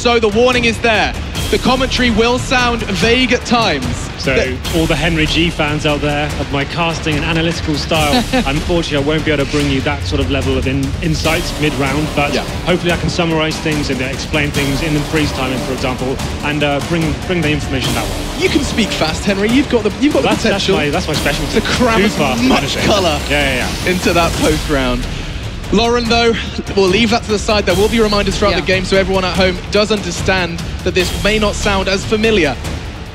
so the warning is there. The commentary will sound vague at times. So all the Henry G fans out there of my casting and analytical style, unfortunately I won't be able to bring you that sort of level of insights mid-round, but hopefully I can summarize things and explain things in the freeze timing, for example, and bring the information that way. You can speak fast, Henry. You've got the potential. That's my specialty. To cram as much colour into that post round. Lauren, though, we'll leave that to the side. There will be reminders throughout the game, so everyone at home does understand that this may not sound as familiar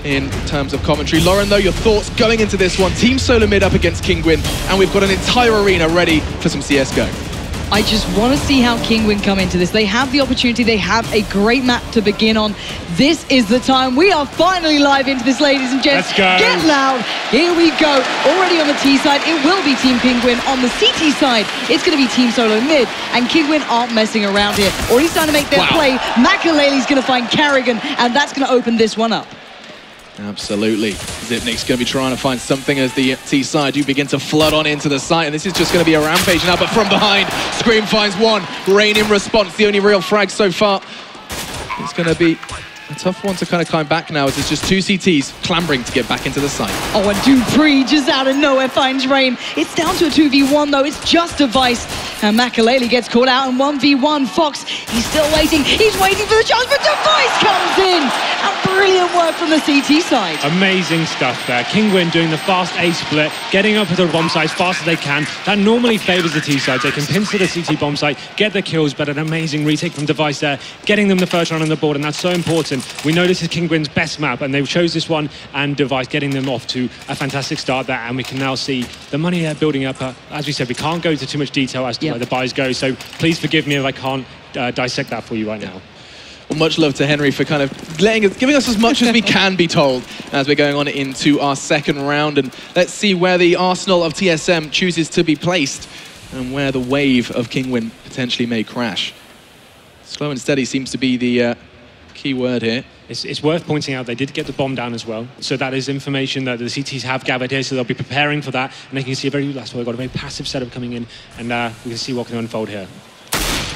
in terms of commentary. Lauren, though, your thoughts going into this one. Team SoloMid up against Kinguin, and we've got an entire arena ready for some CSGO. I just want to see how Kinguin come into this. They have the opportunity. They have a great map to begin on. This is the time. We are finally live into this, ladies and gents. Let's go. Get loud. Here we go. Already on the T side, it will be Team Kinguin. On the CT side, it's going to be Team SoloMid. And Kinguin aren't messing around here. Already starting to make their play. Makalele's going to find Carrigan, and that's going to open this one up. Absolutely. Zipnik's going to be trying to find something as the T side do begin to flood on into the site, and this is just going to be a rampage now, but from behind, Scream finds one. Rain in response, the only real frag so far. It's going to be a tough one to kind of climb back now, as it's just two CTs clambering to get back into the site. Oh, and Dupree just out of nowhere finds Rain. It's down to a 2v1 though, it's just Device. And Makalele gets caught out in 1v1. Fox, he's still waiting. He's waiting for the chance, but Device comes in. And brilliant work from the CT side. Amazing stuff there. Kinguin doing the fast A split, getting up to the bomb site as fast as they can. That normally favors the T sides. They can pincer the CT bomb site, get the kills, but an amazing retake from Device there, getting them the first round on the board, and that's so important. We know this is Kinguin's best map, and they chose this one, and Device getting them off to a fantastic start there, and we can now see the money there building up. As we said, we can't go into too much detail as to where the buys go, so please forgive me if I can't dissect that for you right now. Well, much love to Henry for kind of giving us as much as we can be told as we're going on into our second round. And let's see where the arsenal of TSM chooses to be placed and where the wave of Kinguin potentially may crash. Slow and steady seems to be the key word here. It's worth pointing out they did get the bomb down as well, so that is information that the CTs have gathered here, so they'll be preparing for that, and they can see that's why they've got a very passive setup coming in, and we can see what can unfold here.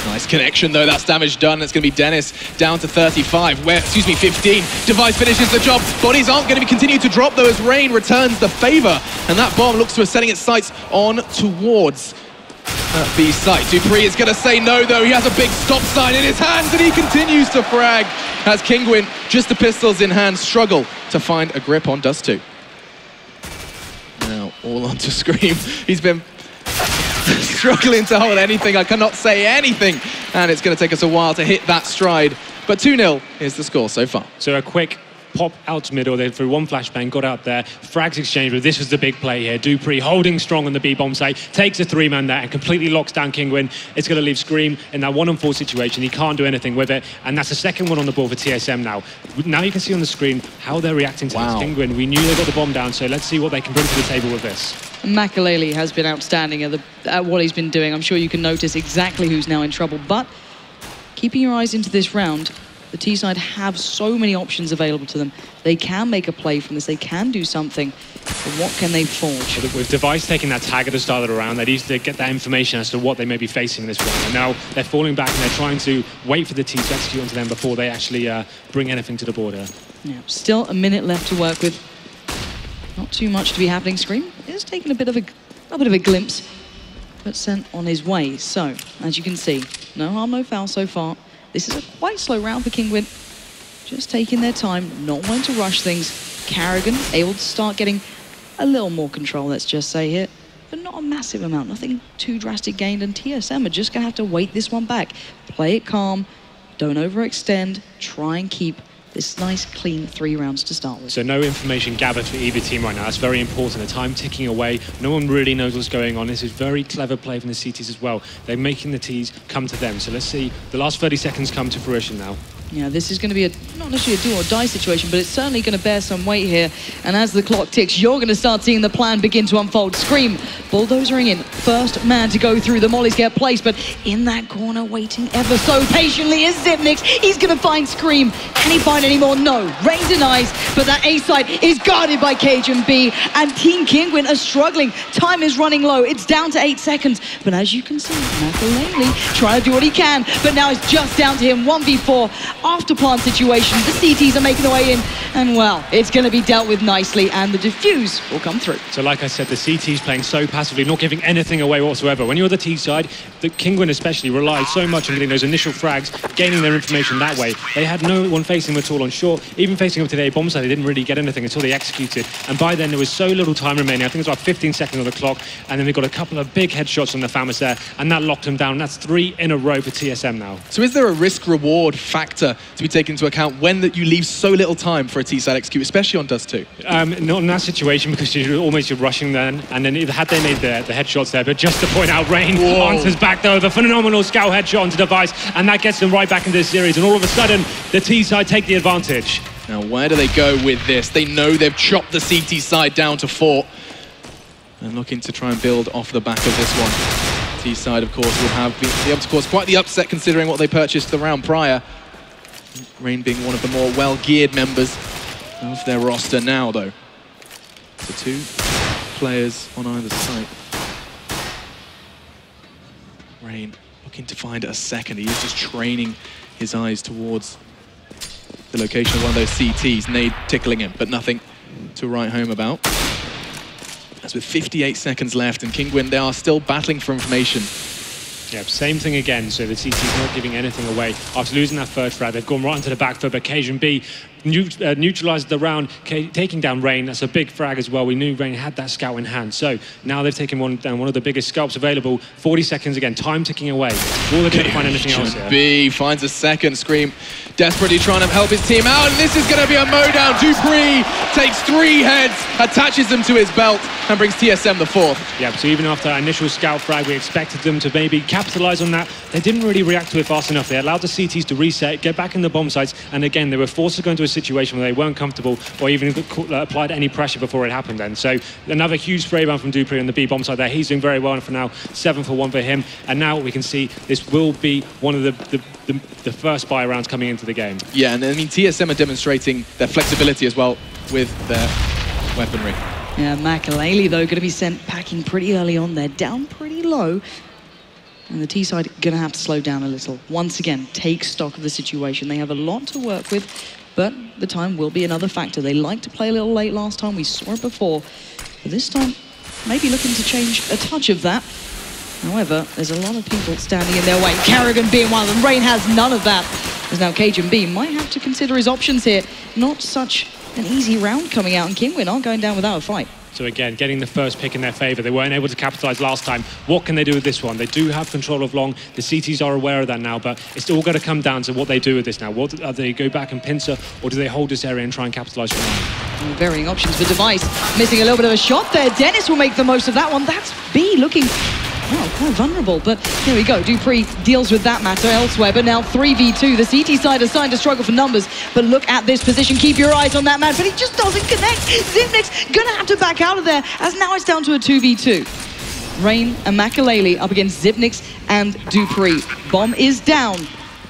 Nice connection though, that's damage done. It's going to be Dennis down to 35, 15. Device finishes the job. Bodies aren't going to be continued to drop though, as Rain returns the favor, and that bomb looks to be setting its sights on towards that B site. Dupree is going to say no though. He has a big stop sign in his hands, and he continues to frag as Kinguin, just the pistols in hand, struggle to find a grip on Dust 2. Now all onto Scream. He's been struggling to hold anything. I cannot say anything, and it's going to take us a while to hit that stride. But 2-0 is the score so far. So a quick pop out to middle, they threw one flashbang, got out there, frags exchange, but this was the big play here. Dupree holding strong on the B bomb site, takes a three-man there and completely locks down Kinguin. It's going to leave Scream in that 1-on-4 situation. He can't do anything with it, and that's the second one on the board for TSM now. Now you can see on the screen how they're reacting to this. Kinguin, we knew they got the bomb down, so let's see what they can bring to the table with this. Makalele has been outstanding at what he's been doing. I'm sure you can notice exactly who's now in trouble, but keeping your eyes into this round, the T-side have so many options available to them. They can make a play from this, they can do something, but what can they forge? With Device taking that tag at the start of the round, they need to get that information as to what they may be facing in this round. And now they're falling back and they're trying to wait for the T to execute onto them before they actually bring anything to the border. Yeah, still a minute left to work with. Not too much to be happening. Scream is taking a bit of a glimpse, but sent on his way. So, as you can see, no harm, no foul so far. This is a quite slow round for Kinguin. Just taking their time, not wanting to rush things. Carrigan able to start getting a little more control, let's just say here, but not a massive amount, nothing too drastic gained, and TSM are just gonna have to wait this one back. Play it calm, don't overextend, try and keep this nice, clean 3 rounds to start with. So no information gathered for either team right now. That's very important. The time ticking away. No one really knows what's going on. This is very clever play from the CTs as well. They're making the Ts come to them. So let's see the last 30 seconds come to fruition now. Yeah, this is going to be not necessarily a do or die situation, but it's certainly going to bear some weight here. And as the clock ticks, you're going to start seeing the plan begin to unfold. Scream bulldozering in. First man to go through. The mollies get placed, but in that corner, waiting ever so patiently is Xyp9x. He's going to find Scream. Can he find any more? No. Rain denies, but that A site is guarded by KGB, and Team Kinguin are struggling. Time is running low. It's down to 8 seconds, but as you can see, Makalele trying to do what he can, but now it's just down to him. 1v4 after plant situation. The CTs are making their way in, and well, it's going to be dealt with nicely, and the defuse will come through. So like I said, the CT's playing so passively, not giving anything away whatsoever. When you're the T side, the Kinguin especially relied so much on getting those initial frags, gaining their information that way. They had no one facing them at all on short. Even facing up to the A bomb side, they didn't really get anything until they executed. And by then, there was so little time remaining. I think it was about 15 seconds on the clock. And then they got a couple of big headshots on the Famas there, and that locked them down. That's 3 in a row for TSM now. So is there a risk-reward factor to be taken into account when you leave so little time for a T-side execute, especially on Dust 2? Not in that situation, because you're rushing then, and then had they made the headshots there, but just to point out, Rain answers back though, the phenomenal scout headshot onto Device, and that gets them right back into this series, and all of a sudden, the T side take the advantage. Now, where do they go with this? They know they've chopped the CT side down to 4, and looking to try and build off the back of this one. T side, of course, would be able to cause quite the upset considering what they purchased the round prior. Rain being one of the more well-geared members of their roster now, though. So 2 players on either side. Rain looking to find a second. He is just training his eyes towards the location of one of those CTs. Nade tickling him, but nothing to write home about. As with 58 seconds left, and Kinguin, they are still battling for information. Yeah, same thing again, so the CT's not giving anything away. After losing that first frag, they've gone right into the back foot, but KGB neutralized the round, taking down Rain. That's a big frag as well. We knew Rain had that scout in hand. So now they've taken down one of the biggest scalps available. 40 seconds again, time ticking away. Will they be able to find anything else here? B finds a second. Scream desperately trying to help his team out, and this is going to be a mowdown. dupreeh takes 3 heads, attaches them to his belt, and brings TSM the 4th. Yeah, so even after that initial scout frag, we expected them to maybe capitalize on that. They didn't really react to it fast enough. They allowed the CTs to reset, get back in the bomb sites, and again, they were forced to go into a situation where they weren't comfortable or even applied any pressure before it happened then. So another huge spray ban from dupreeh on the B bomb side there. He's doing very well for now, 7 for 1 for him. And now we can see this will be one of the first buy rounds coming into the game. Yeah, and I mean, TSM are demonstrating their flexibility as well with their weaponry. Yeah, Makalele, though, going to be sent packing pretty early on there, down pretty low. And the T side going to have to slow down a little. Once again, take stock of the situation. They have a lot to work with, but the time will be another factor. They liked to play a little late last time. We saw it before. But this time, maybe looking to change a touch of that. However, there's a lot of people standing in their way. Karrigan being one of them. Rain has none of that. As now KGB might have to consider his options here. Not such an easy round coming out, and Kinguin aren't going down without a fight. So again, getting the first pick in their favor. They weren't able to capitalize last time. What can they do with this one? They do have control of long. The CTs are aware of that now, but it's all going to come down to what they do with this now. What do they go back and pincer, or do they hold this area and try and capitalize from that? Varying options for Device. Missing a little bit of a shot there. Dennis will make the most of that one. That's B looking, well, quite vulnerable, but here we go. dupreeh deals with that matter elsewhere, but now 3v2. The CT side is starting to struggle for numbers, but look at this position. Keep your eyes on that man, but he just doesn't connect. Xyp9x gonna have to back out of there, as now it's down to a 2v2. Rain and Makalele up against Xyp9x and dupreeh. Bomb is down.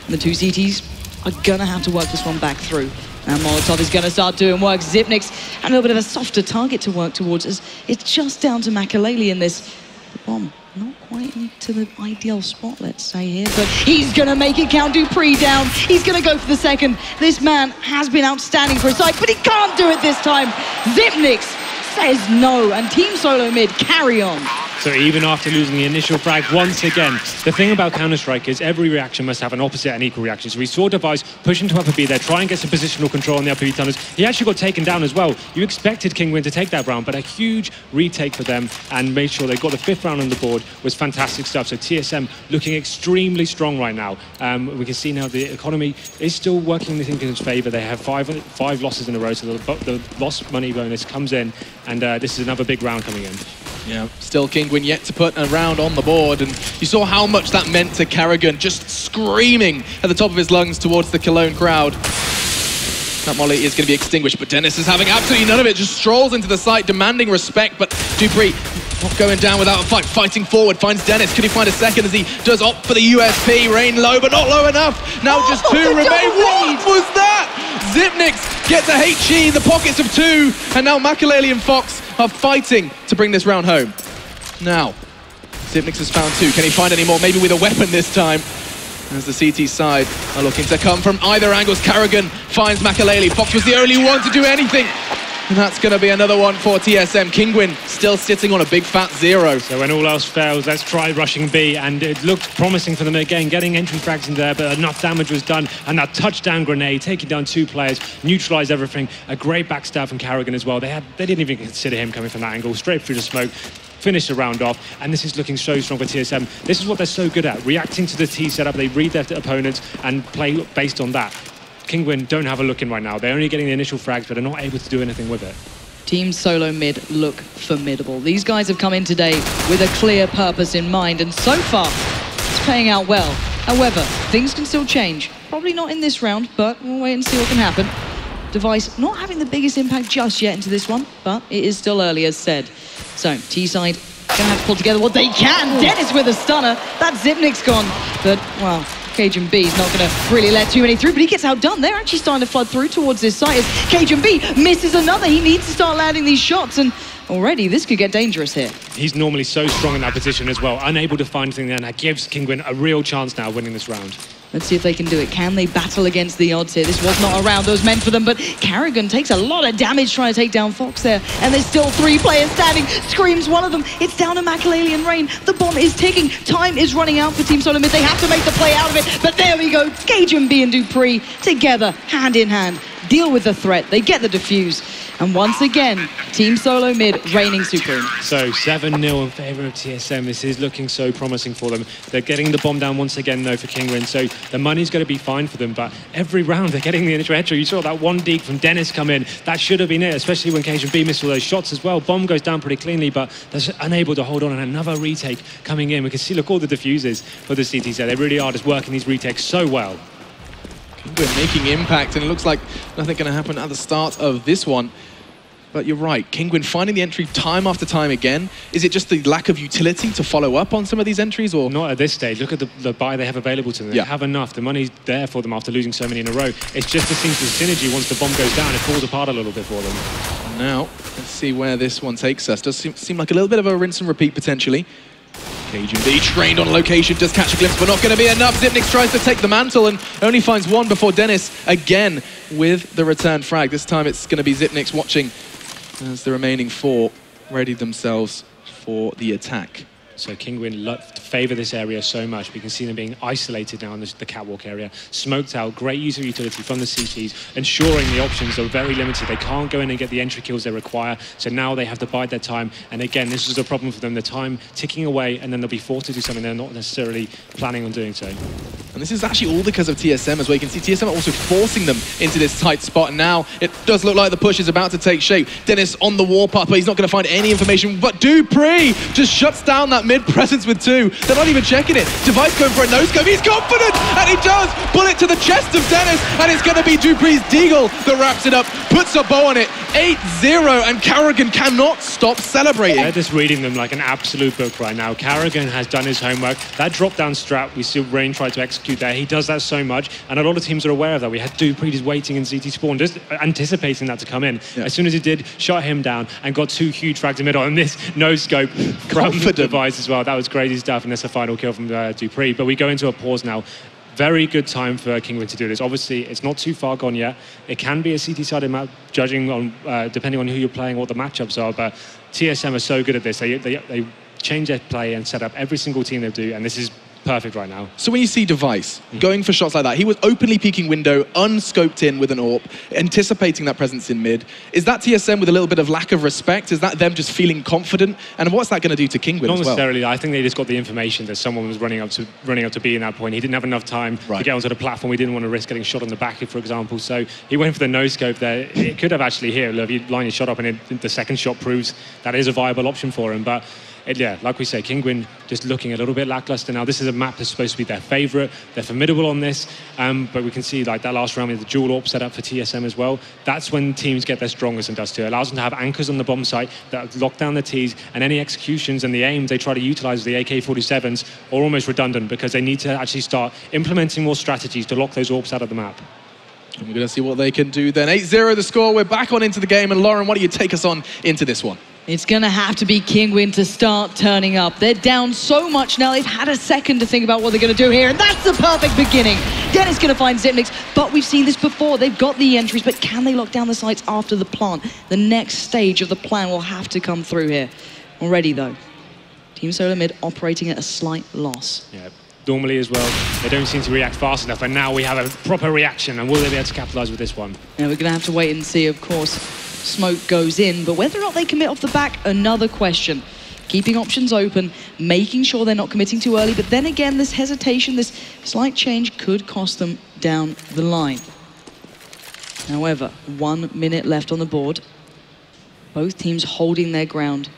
The 2 CTs are gonna have to work this one back through. Now Molotov is going to start doing work. Xyp9x and a little bit of a softer target to work towards, as it's just down to Makalele in this. The bomb not quite into the ideal spot, let's say here, but he's going to make it count. dupreeh down. He's going to go for the second. This man has been outstanding for a side, but he can't do it this time. Xyp9x says no, and Team SoloMid carry on. So even after losing the initial frag once again, the thing about Counterstrike is every reaction must have an opposite and equal reaction. So we saw Device push into upper B there, try and get some positional control on the upper B tunnels. He actually got taken down as well. You expected Kinguin to take that round, but a huge retake for them and made sure they got the 5th round on the board was fantastic stuff. So TSM looking extremely strong right now. We can see now the economy is still working in Kinguin's favour. They have five losses in a row, so the lost money bonus comes in, and this is another big round coming in. Yeah, still Kinguin yet to put a round on the board, and you saw how much that meant to Karrigan, just screaming at the top of his lungs towards the Cologne crowd. That molly is going to be extinguished, but Dennis is having absolutely none of it, just strolls into the site demanding respect, but dupreeh Not going down without a fight, fighting forward, finds Dennis. Could he find a second as he does opt for the USP? Rain low, but not low enough. Now just two remain. What was that? Zipnix gets a HE in the pockets of two, and now Makaleli and Fox are fighting to bring this round home. Now, Zipnix has found two. Can he find any more? Maybe with a weapon this time. As the CT side are looking to come from either angles. Carrigan finds Makaleli. Fox was the only one to do anything. And that's going to be another one for TSM. Kinguin still sitting on a big fat 0. So when all else fails, let's try rushing B. And it looked promising for them again, getting entry frags in there, but enough damage was done. And that touchdown grenade, taking down 2 players, neutralized everything. A great backstab from Carrigan as well. They didn't even consider him coming from that angle, straight through the smoke. Finish the round off, and this is looking so strong for TSM. This is what they're so good at, reacting to the T setup. They read their opponents and play based on that. Kinguin don't have a look in right now. They're only getting the initial frags, but they're not able to do anything with it. Team SoloMid look formidable. These guys have come in today with a clear purpose in mind, and so far, it's playing out well. However, things can still change. Probably not in this round, but we'll wait and see what can happen. Device not having the biggest impact just yet into this one, but it is still early, as said. So, T-side gonna have to pull together what they can. Dennis with a stunner. That Zipnix gone. But, well, Cajun B is not going to really let too many through, but he gets outdone. They're actually starting to flood through towards this site as Cajun B misses another. He needs to start landing these shots, and already this could get dangerous here. He's normally so strong in that position as well, unable to find anything there, and that gives Kinguin a real chance now winning this round. Let's see if they can do it. Can they battle against the odds here? This was not a round that was meant for them, but Carrigan takes a lot of damage trying to take down Fox there. And there's still 3 players standing. Screams one of them. It's down to Makaleli and Rain. The bomb is ticking. Time is running out for Team SoloMid. They have to make the play out of it. But there we go. Cajun B and Dupree together, hand in hand. Deal with the threat. They get the defuse. And once again, Team SoloMid reigning supreme. So 7-0 in favour of TSM. This is looking so promising for them. They're getting the bomb down once again, though, for Kinguin. So the money's going to be fine for them. But every round, they're getting the initial headshot. You saw that one deke from Dennis come in. That should have been it, especially when Cajun B missed all those shots as well. Bomb goes down pretty cleanly, but they're unable to hold on. And another retake coming in. We can see, look, all the diffusers for the CT set. They really are just working these retakes so well. Kinguin making impact, and it looks like nothing going to happen at the start of this one. But you're right, Kinguin finding the entry time after time again. Is it just the lack of utility to follow up on some of these entries, or? Not at this stage. Look at the buy they have available to them. They have enough. The money's there for them after losing so many in a row. It's just it seems the synergy, once the bomb goes down, it falls apart a little bit for them. Now, let's see where this one takes us. Does seem like a little bit of a rinse and repeat, potentially. Cajun B trained on location, does catch a glimpse, but not going to be enough. Zipnix tries to take the mantle and only finds one before Dennis again with the return frag. This time it's going to be Zipnix watching as the remaining 4 ready themselves for the attack. So Kinguin loved to favour this area so much. We can see them being isolated now in the catwalk area. Smoked out, great use of utility from the CTs, ensuring the options are very limited. They can't go in and get the entry kills they require. So now they have to bide their time. And again, this is a problem for them. The time ticking away, and then they'll be forced to do something they're not necessarily planning on doing so. And this is actually all because of TSM as well. You can see TSM are also forcing them into this tight spot. And now it does look like the push is about to take shape. Dennis on the warpath, but he's not going to find any information. But Dupree just shuts down that mid-presence with 2. They're not even checking it. Device going for a no-scope. He's confident, and he does. Bullet to the chest of Dennis, and it's going to be Dupree's deagle that wraps it up, puts a bow on it. 8-0, and Carrigan cannot stop celebrating. They're just reading them like an absolute book right now. Carrigan has done his homework. That drop-down strat, we see Rain try to execute there. He does that so much, and a lot of teams are aware of that. We had Dupree just waiting in CT spawn, just anticipating that to come in. Yeah. As soon as he did, shot him down, and got 2 huge frags in middle, and this no-scope from Device as well. That was crazy stuff, and that's a final kill from Dupree. But we go into a pause now. Very good time for Kinguin to do this. Obviously, it's not too far gone yet. It can be a CT-sided map, judging on depending on who you're playing, what the matchups are. But TSM are so good at this. They change their play and set up every single team they do, and this is perfect right now. So when you see Device going for shots like that, he was openly peeking window, unscoped in with an AWP, anticipating that presence in mid. Is that TSM with a little bit of lack of respect? Is that them just feeling confident? And what's that going to do to Kinguin as well? Not necessarily. I think they just got the information that someone was running up to be in that point. He didn't have enough time to get onto the platform. He didn't want to risk getting shot on the back, for example. So he went for the no-scope there. It could have actually here, if you line your shot up and the second shot proves that is a viable option for him. But yeah, like we say, Kinguin just looking a little bit lackluster now. This is a map that's supposed to be their favourite. They're formidable on this, but we can see like that last round with the dual AWP set up for TSM as well. That's when teams get their strongest in Dust 2. It allows them to have anchors on the bomb site that lock down the Ts, and any executions and the aims they try to utilise the AK-47s are almost redundant because they need to actually start implementing more strategies to lock those AWPs out of the map. And we're going to see what they can do then. 8-0 the score. We're back on into the game. And Lauren, why don't you take us on into this one? It's going to have to be Kinguin to start turning up. They're down so much now. They've had a second to think about what they're going to do here. And that's the perfect beginning. Dennis going to find Zipnix. But we've seen this before. They've got the entries. But can they lock down the sites after the plant? The next stage of the plan will have to come through here. Already, though, Team SoloMid operating at a slight loss. Yeah. Normally as well, they don't seem to react fast enough, and now we have a proper reaction, and will they be able to capitalise with this one? Yeah, we're going to have to wait and see, of course. Smoke goes in, but whether or not they commit off the back, another question. Keeping options open, making sure they're not committing too early, but then again, this hesitation, this slight change could cost them down the line. However, 1 minute left on the board. Both teams holding their ground.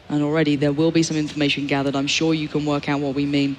And already there will be some information gathered. I'm sure you can work out what we mean.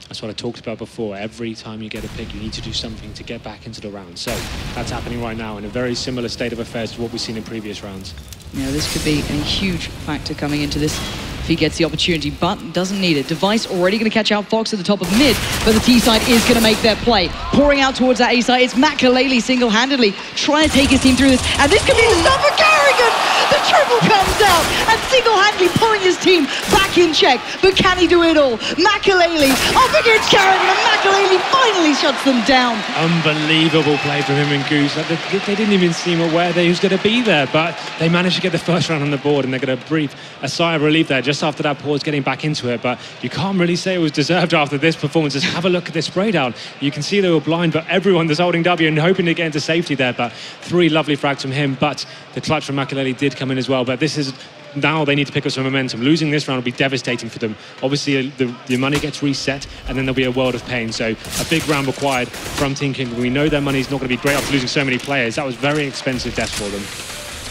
That's what I talked about before. Every time you get a pick, you need to do something to get back into the round. So that's happening right now in a very similar state of affairs to what we've seen in previous rounds. Yeah, this could be a huge factor coming into this if he gets the opportunity, but doesn't need it. Device already going to catch out Fox at the top of mid, but the T side is going to make their play. Pouring out towards that A side, it's Makalele single-handedly trying to take his team through this, and this could be the start for Carrigan! The triple comes out, and single-handedly pulling his team back in check, but can he do it all? Makalele up against Carrigan, and Makalele finally shuts them down. Unbelievable play from him and Goose. Like they didn't even seem aware that he was going to be there, but they managed to get the first round on the board, and they're going to breathe a sigh of relief there just after that pause, getting back into it. But you can't really say it was deserved after this performance. Just have a look at this spray down. You can see they were blind, but everyone was holding W and hoping to get into safety there. But 3 lovely frags from him, but the clutch from Makalele did come in as well. But this is now they need to pick up some momentum. Losing this round will be devastating for them. Obviously, the money gets reset, and then there'll be a world of pain. So a big round required from Team Kinguin. We know their money's not going to be great after losing so many players. That was very expensive death for them.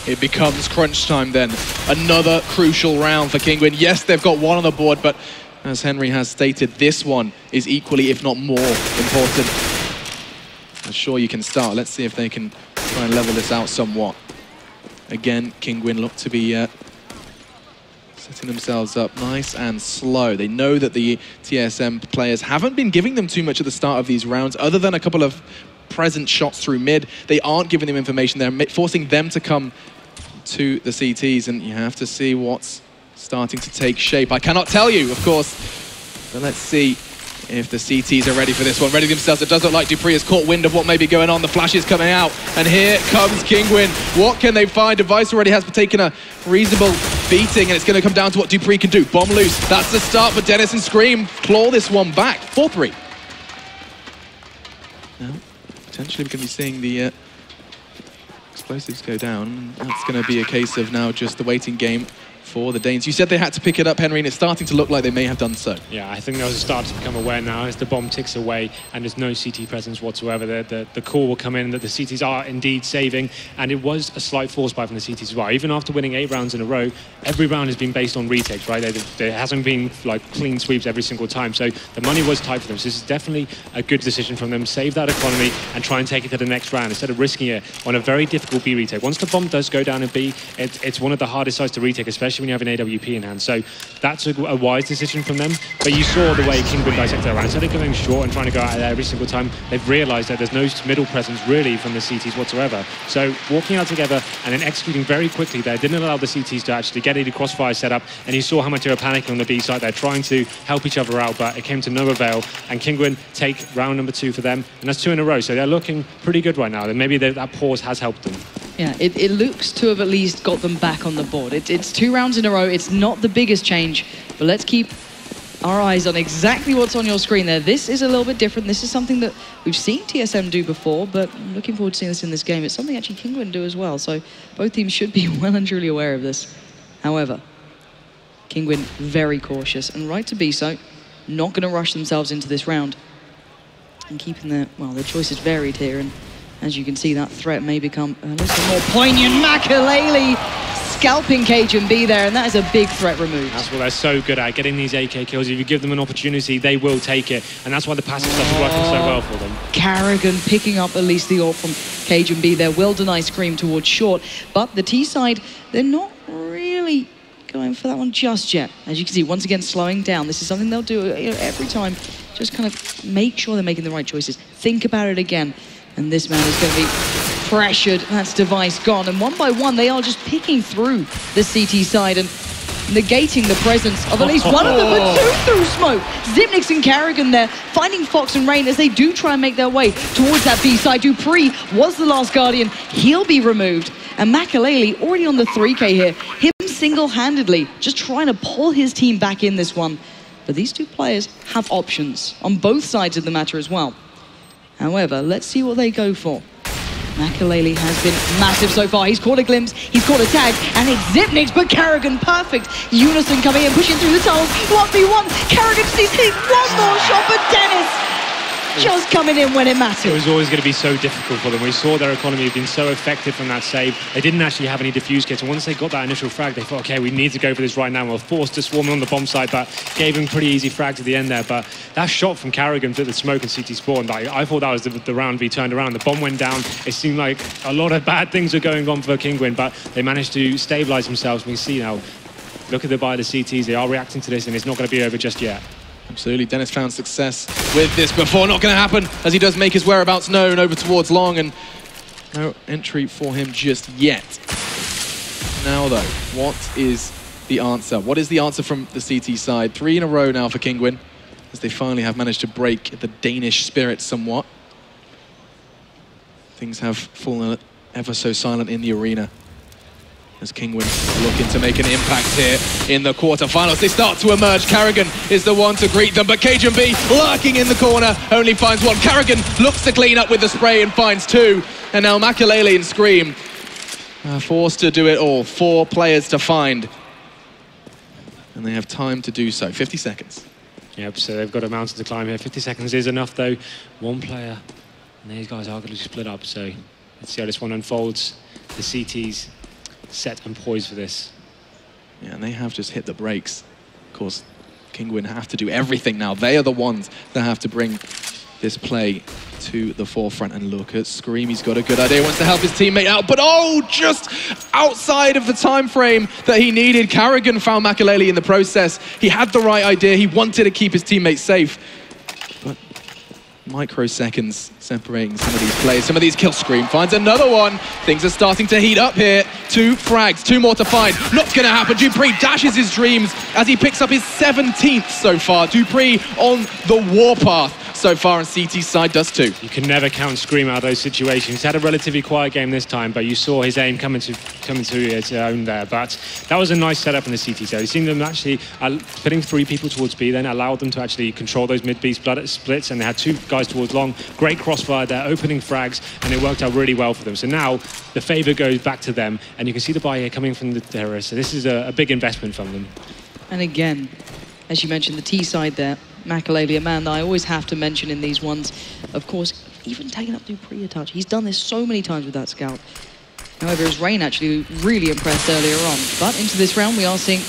It becomes crunch time then. Another crucial round for Kinguin. Yes, they've got one on the board, but as Henry has stated, this one is equally, if not more, important. I'm sure you can start. Let's see if they can try and level this out somewhat. Again, Kinguin look to be setting themselves up nice and slow. They know that the TSM players haven't been giving them too much at the start of these rounds, other than a couple of present shots through mid. They aren't giving them information. They're forcing them to come to the CTs, and you have to see what's starting to take shape. I cannot tell you, of course, but let's see if the CTs are ready for this one. Ready themselves. It does look like Dupree has caught wind of what may be going on. The flash is coming out, and here comes Kinguin. What can they find? Device already has taken a reasonable beating, and it's going to come down to what Dupree can do. Bomb loose. That's the start for Dennis and Scream. Claw this one back. 4-3. Now, potentially we're going to be seeing the explosives go down. That's going to be a case of now just the waiting game for the Danes. You said they had to pick it up, Henry, and it's starting to look like they may have done so. Yeah, I think they'll start to become aware now as the bomb ticks away and there's no CT presence whatsoever. The call will come in that the CTs are indeed saving, and it was a slight force buy from the CTs as well. Even after winning 8 rounds in a row, every round has been based on retakes, right? There hasn't been like clean sweeps every single time, so the money was tight for them. So this is definitely a good decision from them. Save that economy and try and take it to the next round instead of risking it on a very difficult B retake. Once the bomb does go down in B, it's one of the hardest sides to retake, especially when you have an AWP in hand. So that's a wise decision from them. But you saw the way Kinguin dissected that round. Instead of going short and trying to go out of there every single time, they've realised that there's no middle presence really from the CTs whatsoever. So walking out together and then executing very quickly there didn't allow the CTs to actually get any crossfire set up, and you saw how much they were panicking on the B side. They're trying to help each other out, but it came to no avail, and Kinguin take round number 2 for them, and that's 2 in a row. So they're looking pretty good right now, and maybe that pause has helped them. Yeah, it looks to have at least got them back on the board. It's 2 rounds in a row. It's not the biggest change, but let's keep our eyes on exactly what's on your screen there. This is a little bit different. This is something that we've seen TSM do before, but I'm looking forward to seeing this in this game. It's something actually Kinguin do as well, so both teams should be well and truly aware of this. However, Kinguin very cautious, and right to be so. Not going to rush themselves into this round, and keeping their choices varied here. And as you can see, that threat may become a little more poignant. Makalele scalping Cajun B there, and that is a big threat removed. That's what they're so good at, getting these AK kills. If you give them an opportunity, they will take it, and that's why the passive stuff is working so well for them. Carrigan picking up at least the ult from Cajun B there, will deny Scream towards short, but the T side, they're not really going for that one just yet. As you can see, once again, slowing down. This is something they'll do every time. Just kind of make sure they're making the right choices. Think about it again. And this man is going to be pressured. That's Device gone. And one by one, they are just picking through the CT side and negating the presence of at least one of them, but two through smoke. Zipnix and Carrigan there, finding Fox and Rain as they do try and make their way towards that B side. Dupree was the last Guardian. He'll be removed. And Makalele already on the 3K here. Him single-handedly just trying to pull his team back in this one. But these two players have options on both sides of the matter as well. However, let's see what they go for. Makalele has been massive so far. He's caught a glimpse, he's caught a tag, and it's Zipnix, but Carrigan, perfect. Unison coming in, pushing through the tunnels. 1v1, Carrigan sees one more shot, but Dennis just coming in when it mattered. It was always going to be so difficult for them. We saw their economy had been so effective from that save. They didn't actually have any defuse kits, and once they got that initial frag, they thought, okay, we need to go for this right now. We're forced to swarm on the bomb site, but gave him pretty easy frag to the end there. But that shot from Carrigan to the smoke and CT spawn, I thought that was the round V turned around. The bomb went down. It seemed like a lot of bad things were going on for Kinguin, but they managed to stabilize themselves. We see now, look at the buy the CTs. They are reacting to this, and it's not going to be over just yet. Absolutely, Dennis found success with this before. Not going to happen as he does make his whereabouts known over towards Long, and no entry for him just yet. Now though, what is the answer? What is the answer from the CT side? 3 in a row now for Kinguin, as they finally have managed to break the Danish spirit somewhat. Things have fallen ever so silent in the arena, as Kinguin looking to make an impact here in the quarterfinals. They start to emerge. Carrigan is the one to greet them, but Cajun B lurking in the corner, only finds one. Carrigan looks to clean up with the spray and finds 2. And now Makalele and Scream are forced to do it all. 4 players to find. And they have time to do so. 50 seconds. Yep, so they've got a mountain to climb here. 50 seconds is enough though. 1 player, and these guys are going to split up, so let's see how this one unfolds. The CTs set and poised for this. Yeah, and they have just hit the brakes. Of course, Kinguin have to do everything now. They are the ones that have to bring this play to the forefront. And look at Scream, he's got a good idea, wants to help his teammate out, but just outside of the time frame that he needed. Carrigan found Makalele in the process. He had the right idea, he wanted to keep his teammates safe. But microseconds separating some of these plays, some of these kills. Scream finds another one. Things are starting to heat up here. 2 frags, 2 more to find. Not gonna happen. Dupree dashes his dreams as he picks up his 17th so far. Dupree on the warpath so far, and CT's side does too. You can never count Scream out of those situations. He's had a relatively quiet game this time, but you saw his aim coming to his own there. But that was a nice setup in the CT side. You've seen them actually putting 3 people towards B, then allowed them to actually control those mid-B splits, and they had 2 guys towards Long. Great crossfire there, opening frags, and it worked out really well for them. So now the favor goes back to them, and you can see the buy here coming from the terrorists. So this is a big investment from them. And again, as you mentioned, the T side there, Makalele, a man that I always have to mention in these ones. Of course, even taking up Dupree a touch. He's done this so many times with that scout. However, his Rain actually really impressed earlier on. But into this round, we are seeing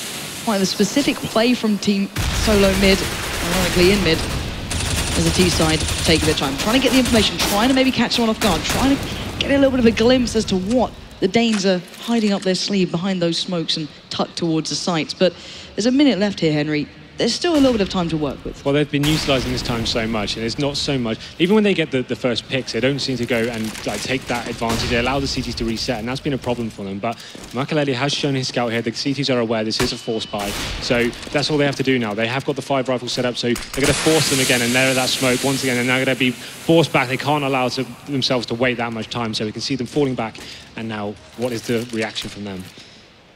quite a specific play from Team SoloMid, ironically in mid, as the T side taking their time, trying to get the information, trying to maybe catch someone off guard, trying to get a little bit of a glimpse as to what the Danes are hiding up their sleeve behind those smokes and tucked towards the sites. But there's a minute left here, Henry. There's still a little bit of time to work with. Well, they've been utilising this time so much, and there's not so much. Even when they get the first picks, they don't seem to go and take that advantage. They allow the CTs to reset, and that's been a problem for them. But Makalele has shown his scout here. The CTs are aware this is a force buy, so that's all they have to do now. They have got the 5 rifles set up, so they're going to force them again, and they're that smoke once again, and they're going to be forced back. They can't allow themselves to wait that much time, so we can see them falling back. And now, what is the reaction from them?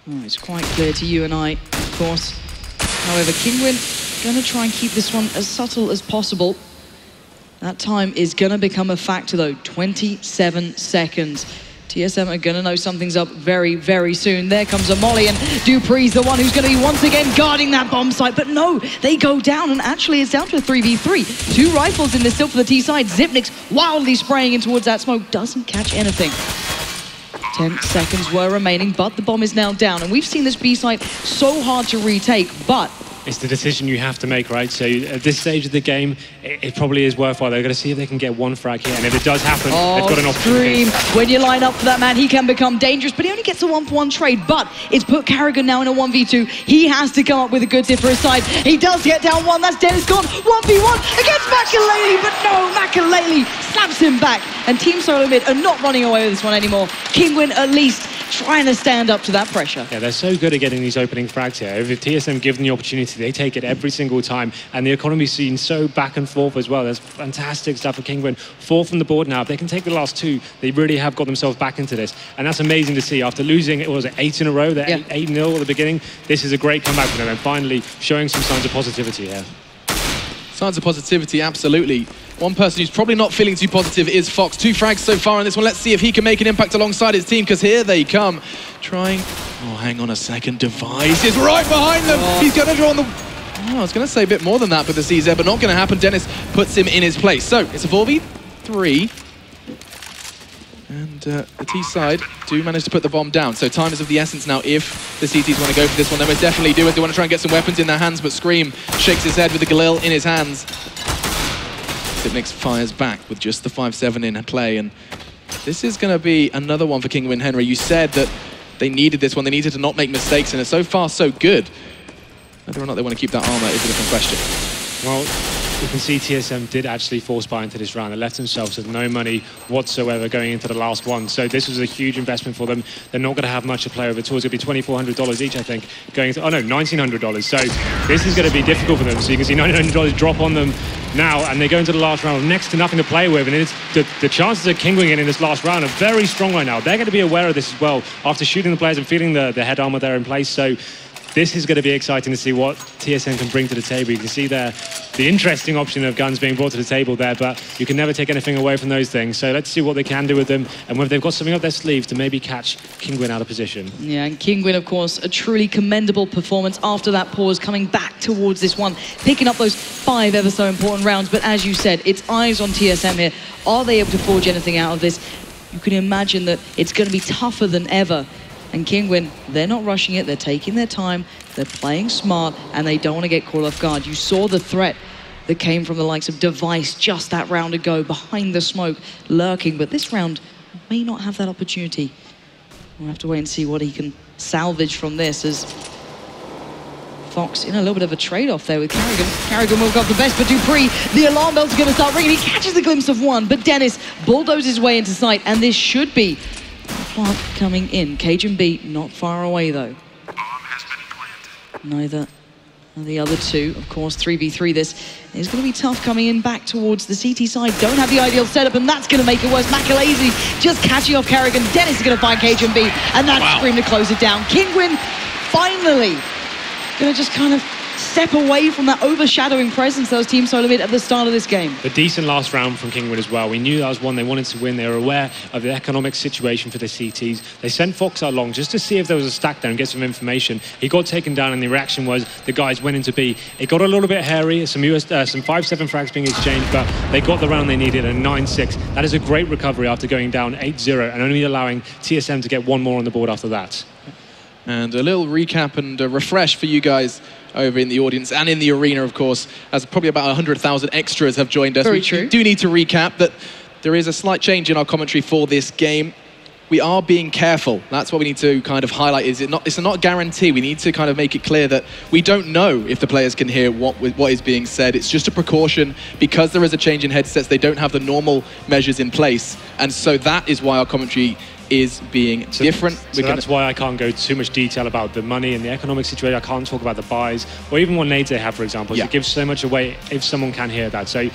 Oh, it's quite clear to you and I, of course. However, Kinguin going to try and keep this one as subtle as possible. That time is going to become a factor though. 27 seconds. TSM are going to know something's up very, very soon. There comes a molly, and Dupree's the one who's going to be once again guarding that bomb site. But no, they go down, and actually it's down to a 3v3. 2 rifles in this still for the T side. Zipnix wildly spraying in towards that smoke. Doesn't catch anything. 10 seconds were remaining, but the bomb is now down. And we've seen this B site so hard to retake, but it's the decision you have to make, right? So at this stage of the game, it probably is worthwhile. They're going to see if they can get one frag here, and if it does happen, they've got an opportunity. When you line up for that man, he can become dangerous, but he only gets a 1-for-1 trade. But it's put Carrigan now in a 1v2. He has to come up with a good tip for his side. He does get down one. That's Dennis gone. 1v1 against Makalele, but no, Makalele slaps him back. And Team SoloMid are not running away with this one anymore. Kinguin at least trying to stand up to that pressure. Yeah, they're so good at getting these opening frags here. If TSM give them the opportunity, they take it every single time. And the economy's seen so back and forth as well. There's fantastic stuff for Kinguin. 4 from the board now. If they can take the last 2, they really have got themselves back into this. And that's amazing to see. After losing, what was it, 8 in a row? They're 8-0 at the beginning. This is a great comeback for them, and finally showing some signs of positivity here. Signs of positivity, absolutely. One person who's probably not feeling too positive is Fox. 2 frags so far in this one. Let's see if he can make an impact alongside his team, because here they come. Trying... Oh, hang on a second. Device is right behind them. He's going to draw on the... Oh, I was going to say a bit more than that with the CZ, but not going to happen. Dennis puts him in his place. So, it's a 4v3. And the T side do manage to put the bomb down. So time is of the essence now. If the CTs want to go for this one, they most definitely do it. They want to try and get some weapons in their hands, but Scream shakes his head with the Galil in his hands. Sipnix fires back with just the 5-7 in play, and this is going to be another one for Kinguin. Henry, you said that they needed this one. They needed to not make mistakes, and it's so far so good. Whether or not they want to keep that armor is a different question. Well, you can see TSM did actually force buy into this round. They left themselves with no money whatsoever going into the last one. So this was a huge investment for them. They're not going to have much to play over towards. It's going to be $2,400 each, I think, going into... Oh, no, $1,900. So this is going to be difficult for them. So you can see $900 drop on them now, and they go into the last round with next to nothing to play with. And it's the chances of Kinguin in this last round are very strong right now. They're going to be aware of this as well after shooting the players and feeling the head armor there in place. So this is going to be exciting to see what TSM can bring to the table. You can see there the interesting option of guns being brought to the table there, but you can never take anything away from those things. So let's see what they can do with them, and whether they've got something up their sleeve to maybe catch Kinguin out of position. Yeah, and Kinguin, of course, a truly commendable performance after that pause, coming back towards this one, picking up those 5 ever so important rounds. But as you said, it's eyes on TSM here. Are they able to forge anything out of this? You can imagine that it's going to be tougher than ever. And Kinguin, they're not rushing it, they're taking their time, they're playing smart, and they don't want to get caught off guard. You saw the threat that came from the likes of Device just that round ago, behind the smoke, lurking, but this round may not have that opportunity. We'll have to wait and see what he can salvage from this, as Fox in a little bit of a trade-off there with Carrigan. Carrigan will go up the best, but Dupree, the alarm bells are going to start ringing. He catches a glimpse of one, but Dennis bulldozes his way into sight, and this should be Plant coming in. Cajun B not far away though. Neither are the other two. Of course, 3v3 this is going to be tough coming in back towards the CT side. Don't have the ideal setup, and that's going to make it worse. Makalele just catching off Carrigan. Dennis is going to find Cajun B, and that's Scream to close it down. Kinguin finally going to just kind of step away from that overshadowing presence that was Team SoloMid at the start of this game. A decent last round from Kinguin as well. We knew that was one they wanted to win. They were aware of the economic situation for the CTs. They sent Fox out long just to see if there was a stack there and get some information. He got taken down, and the reaction was the guys went into B. It got a little bit hairy, some 5-7 frags being exchanged, but they got the round they needed, a 9-6. That is a great recovery after going down 8-0 and only allowing TSM to get one more on the board after that. And a little recap and a refresh for you guys over in the audience and in the arena, of course, as probably about 100,000 extras have joined us. Very true. We do need to recap that there is a slight change in our commentary for this game. We are being careful. That's what we need to kind of highlight. It's not a guarantee. We need to kind of make it clear that we don't know if the players can hear what is being said. It's just a precaution. Because there is a change in headsets, they don't have the normal measures in place. And so that is why our commentary is being different. So that's why I can't go too much detail about the money and the economic situation. I can't talk about the buys or even what nades they have, for example. It gives so much away if someone can hear that. So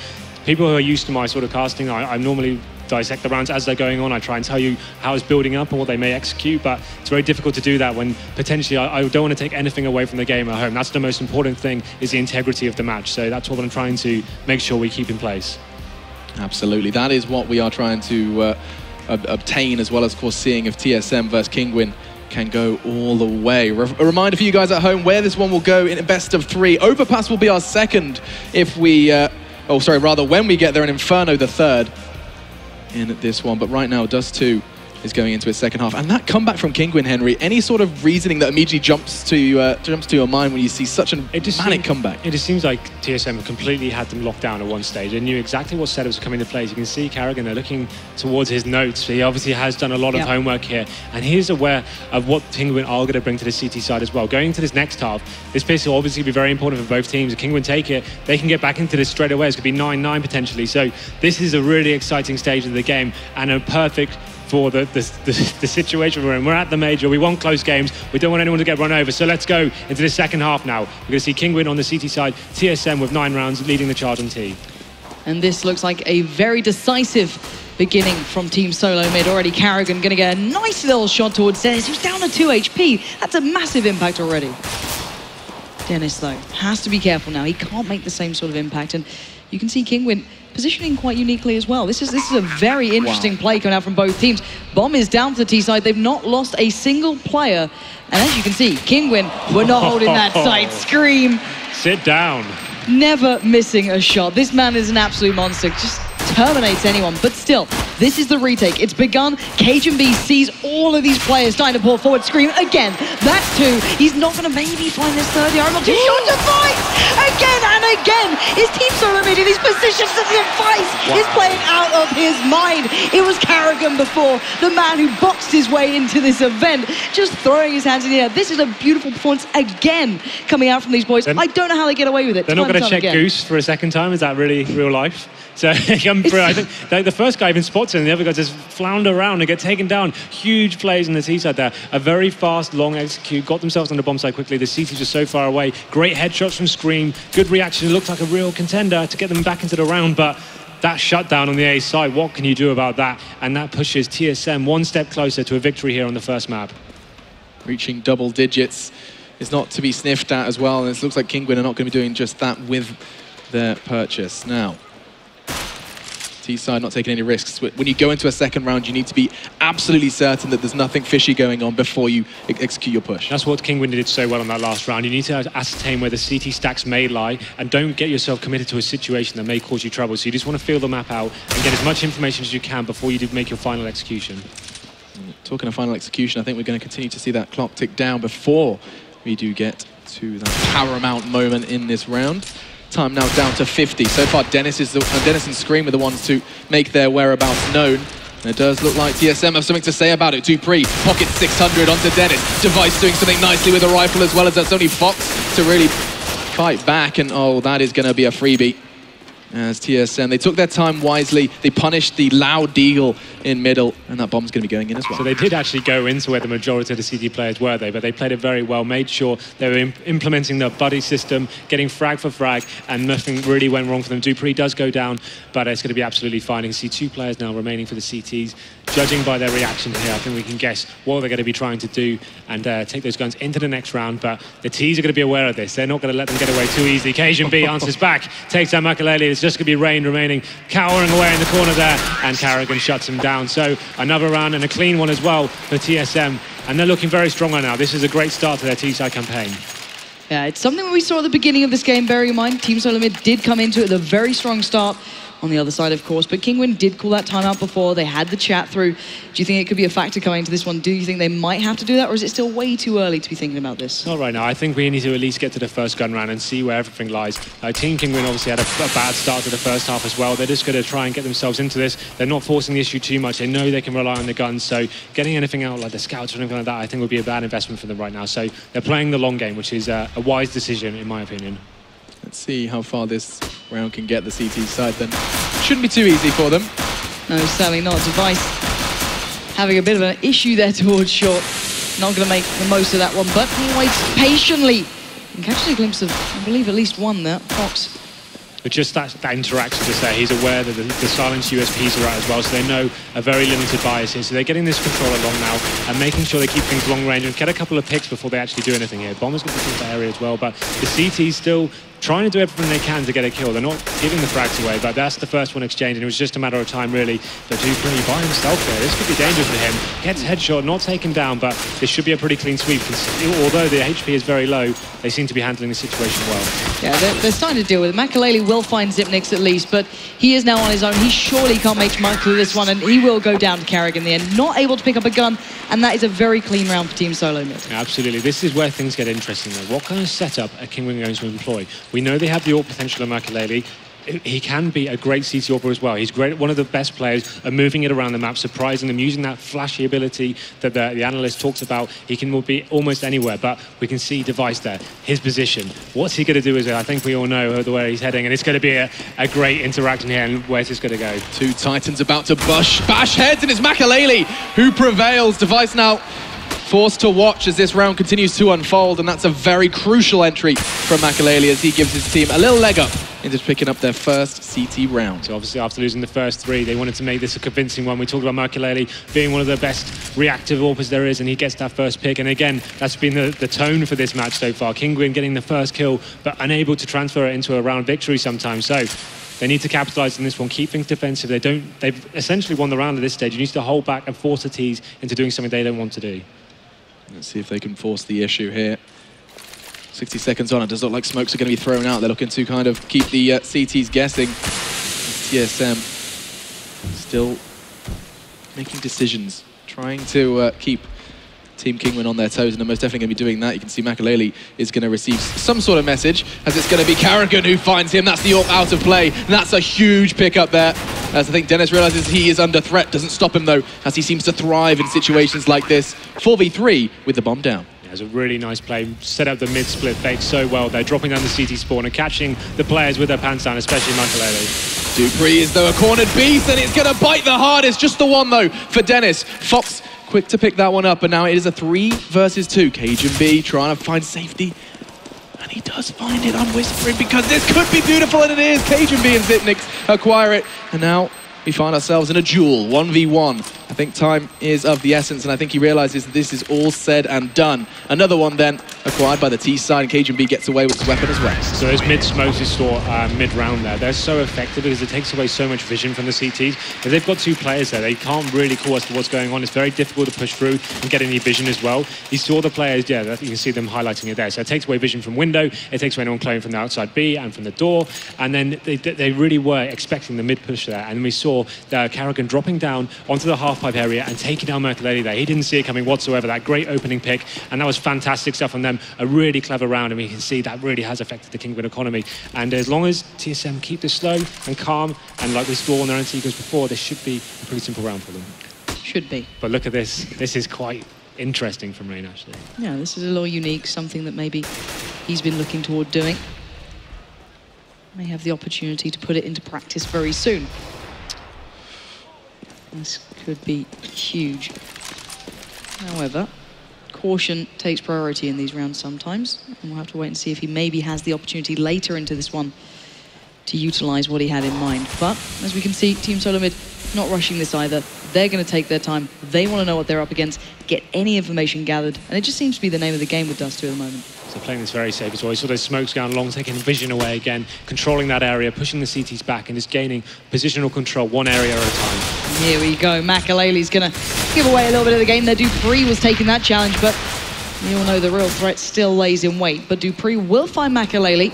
people who are used to my sort of casting, I normally dissect the rounds as they're going on. I try and tell you how it's building up and what they may execute, but it's very difficult to do that when potentially I don't want to take anything away from the game at home. That's the most important thing, is the integrity of the match. So that's what I'm trying to make sure we keep in place. Absolutely. That is what we are trying to obtain, as well as, of course, seeing if TSM versus Kinguin can go all the way. A reminder for you guys at home where this one will go in a best of 3. Overpass will be our second if we, when we get there, and Inferno the third in this one. But right now, Dust 2 is going into its second half. And that comeback from Kinguin, Henry, any sort of reasoning that immediately jumps to your mind when you see such a manic comeback? It just seems like TSM completely had them locked down at one stage. They knew exactly what setups were coming into place. You can see Carrigan, they're looking towards his notes. He obviously has done a lot of homework here, and he's aware of what Kinguin are going to bring to the CT side as well. Going into this next half, this piece will obviously be very important for both teams. If Kinguin take it, they can get back into this straight away. It's going to be 9-9 potentially. So this is a really exciting stage of the game, and a perfect for the situation we're in. We're at the major, we want close games, we don't want anyone to get run over, so let's go into the second half now. We're going to see Kinguin on the CT side, TSM with 9 rounds leading the charge on T. And this looks like a very decisive beginning from Team SoloMid. Already Carrigan going to get a nice little shot towards Dennis, who's down to 2 HP. That's a massive impact already. Dennis, though, has to be careful now. He can't make the same sort of impact, and you can see Kinguin positioning quite uniquely as well. This is a very interesting play coming out from both teams. Bomb is down to the T side. They've not lost a single player. And as you can see, Kinguin were not holding that side. Scream. Sit down. Never missing a shot. This man is an absolute monster. Just terminates anyone. But still, this is the retake. It's begun. CageNB sees all of these players starting to pull forward. Scream again. That's 2. He's not going to maybe find this third. I'm not too sure. Device again and again. Is Team SoloMid in these positions that Device is playing out of his mind. It was Carrigan before, the man who boxed his way into this event, just throwing his hands in the air. This is a beautiful performance again coming out from these boys. I don't know how they get away with it. They're not going to check Goose for a second time. Is that really real life? So come through. I think the first guy even spots him, and the other guy just flounder around and get taken down. Huge plays on the T side there. A very fast, long execute. Got themselves on the bomb side quickly. The CT's just so far away. Great headshots from Scream. Good reaction. It looked like a real contender to get them back into the round, but that shutdown on the A side, what can you do about that? And that pushes TSM one step closer to a victory here on the first map. Reaching double digits is not to be sniffed at as well, and it looks like Kinguin are not going to be doing just that with their purchase. Now, T-side not taking any risks. When you go into a second round, you need to be absolutely certain that there's nothing fishy going on before you execute your push. That's what Kinguin did so well on that last round. You need to ascertain where the CT stacks may lie, and don't get yourself committed to a situation that may cause you trouble. So you just want to feel the map out and get as much information as you can before you make your final execution. Talking of final execution, I think we're going to continue to see that clock tick down before we do get to that paramount moment in this round. Time now down to 50. So far, Dennis and Scream are the ones to make their whereabouts known. And it does look like TSM have something to say about it. Dupree pockets 600 onto Dennis. Device doing something nicely with a rifle as well, as that's only Fox to really fight back. And oh, that is going to be a freebie. As TSM, they took their time wisely. They punished the loud deagle in middle, and that bomb's going to be going in as well. So they did actually go into where the majority of the CT players were, but they played it very well, made sure they were implementing the buddy system, getting frag for frag, and nothing really went wrong for them. Dupree does go down, but it's going to be absolutely fine. You can see 2 players now remaining for the CTs. Judging by their reaction here, I think we can guess what they're going to be trying to do and take those guns into the next round, but the Ts are going to be aware of this. They're not going to let them get away too easily. CageNB answers back, takes out Makaleli. It's just going to be Rain remaining, cowering away in the corner there, and Carrigan shuts him down. So another round and a clean one as well for TSM, and they're looking very strong right now. This is a great start to their T-side campaign. Yeah, it's something we saw at the beginning of this game. Bear in mind, Team SoloMid did come into it at a very strong start on the other side, of course, but Kinguin did call that timeout before. They had the chat through. Do you think it could be a factor coming into this one? Do you think they might have to do that, or is it still way too early to be thinking about this? Not right now. I think we need to at least get to the first gun round and see where everything lies. Team Kinguin obviously had a bad start to the first half as well. They're just going to try and get themselves into this. They're not forcing the issue too much. They know they can rely on the guns, so getting anything out like the scouts or anything like that, I think would be a bad investment for them right now. So they're playing the long game, which is a wise decision, in my opinion. Let's see how far this round can get the CT side then. Shouldn't be too easy for them. No, certainly not. Device having a bit of an issue there towards short. Not going to make the most of that one, but he waits patiently. And catches a glimpse of, I believe, at least one there. Fox. But just that interaction just there, he's aware that the silenced USPs are out as well, so they know a very limited bias here. So they're getting this control along now and making sure they keep things long range and get a couple of picks before they actually do anything here. Bomber's going to be in that area as well, but the CT's still trying to do everything they can to get a kill. They're not giving the frags away, but that's the first one exchanged, and it was just a matter of time, really. But dupreeh by himself there. This could be dangerous for him. Gets headshot, not taken down, but this should be a pretty clean sweep. Although the HP is very low, they seem to be handling the situation well. Yeah, they're starting to deal with it. Makalele will find Xyp9x at least, but he is now on his own. He surely can't make much of this one, and he will go down to Carrick in the end. Not able to pick up a gun, and that is a very clean round for Team SoloMid. Absolutely. This is where things get interesting, though. What kind of setup are Kinguin going to employ? We know they have the AWP potential of Makalele. He can be a great CT AWPer as well. He's great, one of the best players at moving it around the map, surprising them, using that flashy ability that the analyst talks about. He can be almost anywhere, but we can see Device there, his position. What's he going to do is, I think we all know where he's heading, and it's going to be a great interaction here, and where's this going to go? Two Titans about to bash heads, and it's Makalele who prevails. Device now forced to watch as this round continues to unfold, and that's a very crucial entry from Makalele as he gives his team a little leg up into picking up their first CT round. So obviously after losing the first three, they wanted to make this a convincing one. We talked about Makalele being one of the best reactive AWPers there is, and he gets that first pick. And again, that's been the tone for this match so far. Kinguin getting the first kill, but unable to transfer it into a round victory sometimes. So they need to capitalize on this one, keep things defensive. They've essentially won the round at this stage. You need to hold back and force the T's into doing something they don't want to do. Let's see if they can force the issue here. 60 seconds on, it does look like smokes are going to be thrown out. They're looking to kind of keep the CTs guessing. TSM still making decisions, trying to keep Team Kinguin on their toes, and they're most definitely going to be doing that. You can see Makalele is going to receive some sort of message, as it's going to be Carrigan who finds him. That's the AWP out of play, and that's a huge pickup there. As I think Dennis realizes he is under threat. Doesn't stop him though, as he seems to thrive in situations like this. 4v3 with the bomb down. It's a really nice play, set up the mid-split fake so well. They're dropping down the CT spawn and catching the players with their pants down, especially Makalele. dupreeh is though a cornered beast, and it's going to bite the hardest. Just the one though for Dennis. Fox quick to pick that one up, and now it is a 3 versus 2. cajunb trying to find safety, and he does find it. I'm whispering because this could be beautiful, and it is. cajunb and Xyp9x acquire it, and now we find ourselves in a duel, 1v1. I think time is of the essence, and I think he realizes that this is all said and done. Another one then acquired by the T side, and cajunb gets away with his weapon as well. So those mid-smokes you saw mid-round there, they're so effective because it takes away so much vision from the CTs. If they've got two players there, they can't really call us to what's going on. It's very difficult to push through and get any vision as well. You saw the players, yeah, you can see them highlighting it there. So it takes away vision from window, it takes away anyone clone from the outside B and from the door, and then they really were expecting the mid-push there, and we saw Carrigan dropping down onto the half-pipe area and taking down Makalele there. He didn't see it coming whatsoever. That great opening pick, and that was fantastic stuff from them. A really clever round, and we can see that really has affected the Kinguin economy. And as long as TSM keep this slow and calm, and like we saw on their own sequence before, this should be a pretty simple round for them. Should be. But look at this. This is quite interesting from Rain, actually. Yeah, this is a little unique, something that maybe he's been looking toward doing. May have the opportunity to put it into practice very soon. This could be huge. However, caution takes priority in these rounds sometimes, and we'll have to wait and see if he maybe has the opportunity later into this one to utilize what he had in mind. But as we can see, Team SoloMid not rushing this either. They're going to take their time. They want to know what they're up against, get any information gathered, and it just seems to be the name of the game with Dust2 at the moment. So playing this very safe as well. You saw those smokes going along, taking vision away again, controlling that area, pushing the CTs back, and just gaining positional control one area at a time. Here we go. Makalele's going to give away a little bit of the game there. dupreeh was taking that challenge, but you all know the real threat still lays in wait. But dupreeh will find Makalele.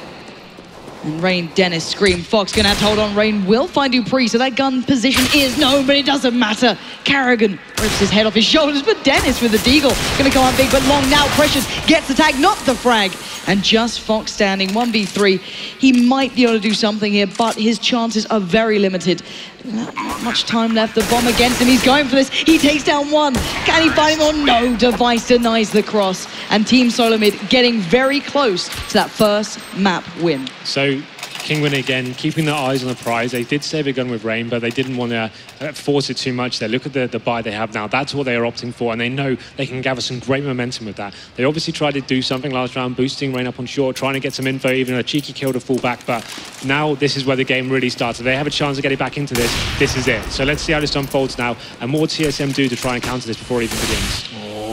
And Rain, Dennis, Scream, Fox going to have to hold on. Rain will find dupreeh, so that gun position is known, but it doesn't matter. Carrigan rips his head off his shoulders, but Dennis with the deagle going to come out big, but long now. Precious gets the tag, not the frag. And just Fox standing, 1v3. He might be able to do something here, but his chances are very limited. Not much time left. The bomb against him. He's going for this. He takes down one. Can he find him? Oh no, Device denies the cross. And Team SoloMid getting very close to that first map win. So Kinguin again, keeping their eyes on the prize. They did save a gun with Rain, but they didn't want to force it too much there. Look at the buy they have now. That's what they are opting for, and they know they can gather some great momentum with that. They obviously tried to do something last round, boosting Rain up on short, trying to get some info, even a cheeky kill to fall back, but now this is where the game really starts. If they have a chance of getting back into this, this is it. So let's see how this unfolds now, and more TSM do to try and counter this before it even begins.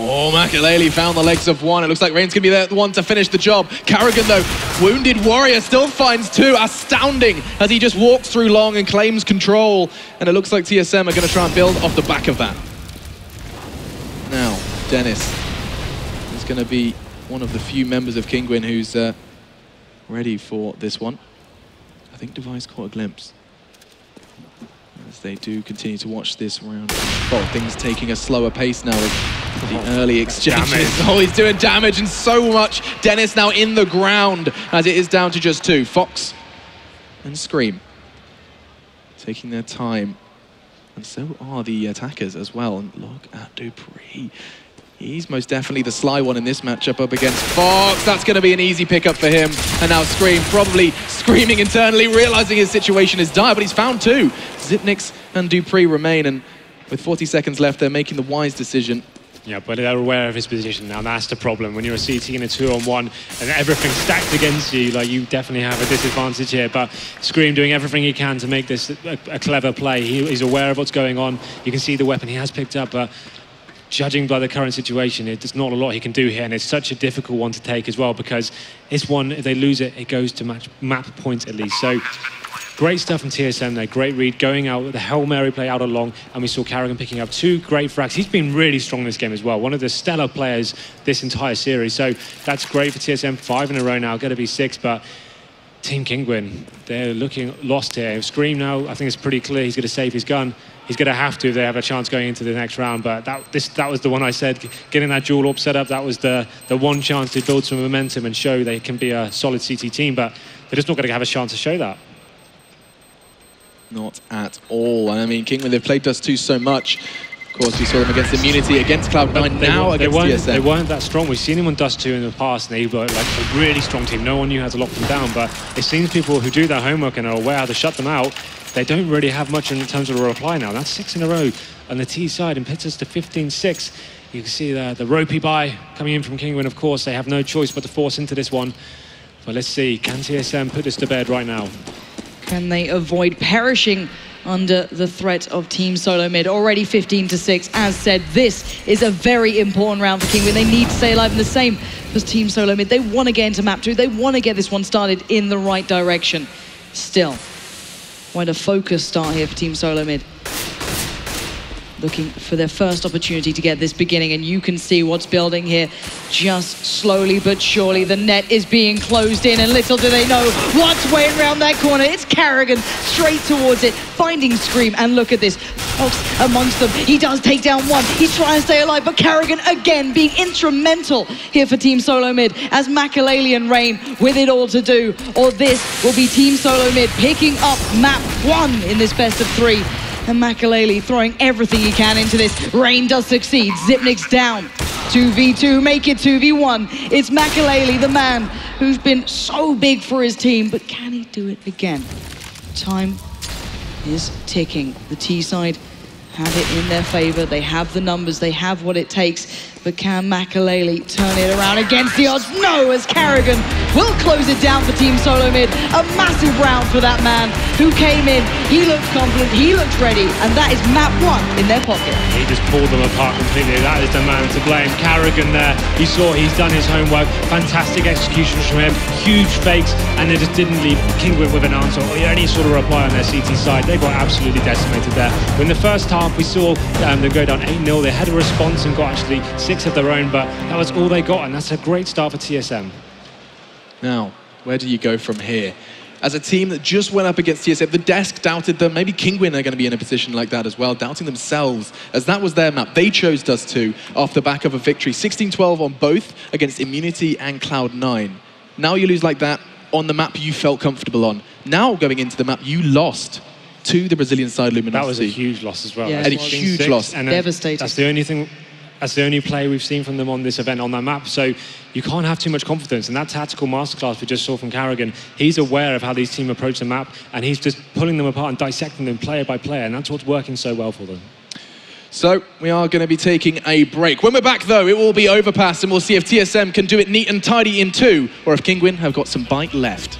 Oh, Makalele found the legs of one. It looks like Rain's going to be the one to finish the job. Karrigan, though, Wounded Warrior still finds two. Astounding as he just walks through long and claims control. And it looks like TSM are going to try and build off the back of that. Now, Dennis is going to be one of the few members of Kinguin who's ready for this one. I think Device caught a glimpse as they do continue to watch this round. Oh, things taking a slower pace now with the early exchanges. Oh, he's doing damage and so much. Dennis now in the ground as it is down to just two. Fox and Scream taking their time. And so are the attackers as well. And look at Dupree. He's most definitely the sly one in this matchup up against Fox. That's going to be an easy pickup for him. And now Scream probably screaming internally, realizing his situation is dire, but he's found two. Zipnix and Dupree remain, and with 40 seconds left, they're making the wise decision. Yeah, but they're aware of his position now. That's the problem. When you're a CT in a 2-on-1 and everything's stacked against you, like, you definitely have a disadvantage here. But Scream doing everything he can to make this a clever play. He's aware of what's going on. You can see the weapon he has picked up, but judging by the current situation, there's not a lot he can do here, and it's such a difficult one to take as well, because it's one, if they lose it, it goes to map points at least. So great stuff from TSM there, great read, going out with the Hail Mary play out along, and we saw Karrigan picking up two great frags. He's been really strong this game as well, one of the stellar players this entire series, so that's great for TSM. 5 in a row now, going to be 6, but Team Kinguin, they're looking lost here. Scream now, I think it's pretty clear he's going to save his gun. He's going to have to if they have a chance going into the next round, but that was the one I said, getting that dual AWP set up, that was the one chance to build some momentum and show they can be a solid CT team, but they're just not going to have a chance to show that. Not at all. And I mean, Kinguin, they've played Dust 2 so much. Of course, we saw them against Immunity, against Cloud9, now against TSM. They weren't that strong. We've seen them on Dust 2 in the past, and they were like a really strong team. No one knew how to lock them down, but it seems people who do their homework and are aware how to shut them out, they don't really have much in terms of a reply now. That's 6 in a row on the T side and puts us to 15-6. You can see the ropey buy coming in from Kinguin. Of course, they have no choice but to force into this one. But let's see, can TSM put this to bed right now? Can they avoid perishing under the threat of Team SoloMid? Already 15-6. As said, this is a very important round for Kinguin. They need to stay alive, and the same as Team SoloMid. They want to get into map 2. They want to get this one started in the right direction. Still, quite a focused start here for Team SoloMid. Looking for their first opportunity to get this beginning, and you can see what's building here. Just slowly but surely, the net is being closed in, and little do they know what's waiting around that corner. It's Karrigan straight towards it, finding Scream, and look at this. Fox amongst them. He does take down one. He's trying to stay alive, but Karrigan again being instrumental here for Team SoloMid as Makalele and Rain with it all to do. Or this will be Team SoloMid picking up map 1 in this best of 3. And Makalele throwing everything he can into this. Rain does succeed. Zipnix down. 2v2, make it 2v1. It's Makalele, the man who's been so big for his team, but can he do it again? Time is ticking. The T side have it in their favor. They have the numbers, they have what it takes. But can Makalele turn it around against the odds? No, as Karrigan will close it down for Team SoloMid. A massive round for that man who came in. He looks confident, he looks ready, and that is map 1 in their pocket. He just pulled them apart completely. That is the man to blame. Karrigan there, you saw he's done his homework. Fantastic executions from him, huge fakes, and they just didn't leave Kinguin with an answer or any sort of reply on their CT side. They got absolutely decimated there. In the first half, we saw them go down 8-0. They had a response and got actually 6 of their own, but that was all they got, and that's a great start for TSM. Now, where do you go from here? As a team that just went up against TSM, the desk doubted them. Maybe Kinguin are going to be in a position like that as well, doubting themselves, as that was their map. They chose Dust 2 off the back of a victory. 16-12 on both against Immunity and Cloud9. Now you lose like that on the map you felt comfortable on. Now going into the map you lost to the Brazilian side, Luminosity. That was a huge loss as well. Yeah, and a huge loss. And devastating. That's the only thing. That's the only play we've seen from them on this event, on that map. So you can't have too much confidence. And that tactical masterclass we just saw from Karrigan, he's aware of how these teams approach the map, and he's just pulling them apart and dissecting them player by player, and that's what's working so well for them. So we are going to be taking a break. When we're back, though, it will be Overpass, and we'll see if TSM can do it neat and tidy in 2, or if Kinguin have got some bite left.